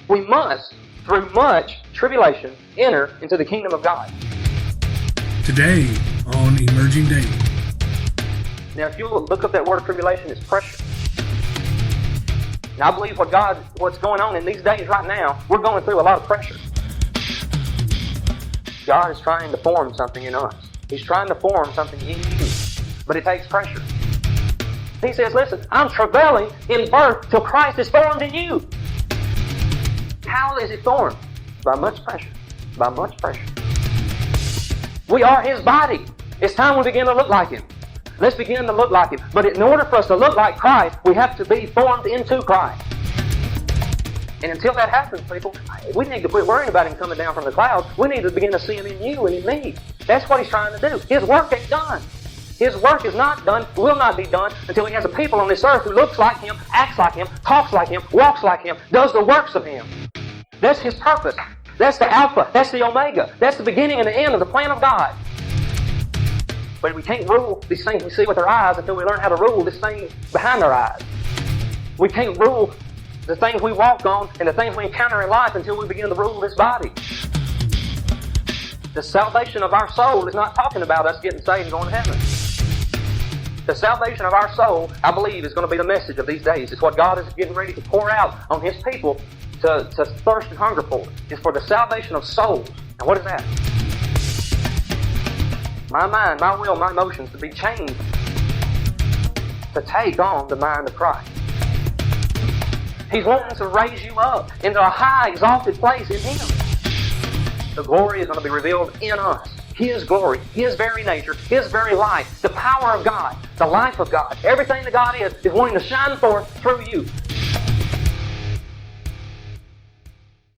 We must, through much tribulation, enter into the kingdom of God. Today on Emerging Daily. Now, if you look up that word tribulation, it's pressure. Now, I believe what's going on in these days right now, we're going through a lot of pressure. God is trying to form something in us. He's trying to form something in you. But it takes pressure. He says, listen, I'm travailing in birth till Christ is formed in you. How is it formed? By much pressure. By much pressure. We are His body. It's time we begin to look like Him. Let's begin to look like Him. But in order for us to look like Christ, we have to be formed into Christ. And until that happens, people, we need to quit worrying about Him coming down from the clouds. We need to begin to see Him in you and in me. That's what He's trying to do. His work ain't done. His work is not done, will not be done, until He has a people on this earth who looks like Him, acts like Him, talks like Him, walks like Him, does the works of Him. That's His purpose. That's the Alpha. That's the Omega. That's the beginning and the end of the plan of God. But we can't rule these things we see with our eyes until we learn how to rule this thing behind our eyes. We can't rule the things we walk on and the things we encounter in life until we begin to rule this body. The salvation of our soul is not talking about us getting saved and going to heaven. The salvation of our soul, I believe, is going to be the message of these days. It's what God is getting ready to pour out on His people to thirst and hunger for. It's for the salvation of souls. And what is that? My mind, my will, my emotions to be changed to take on the mind of Christ. He's wanting to raise you up into a high, exalted place in Him. The glory is going to be revealed in us. His glory, His very nature, His very life, the power of God, the life of God, everything that God is wanting to shine forth through you.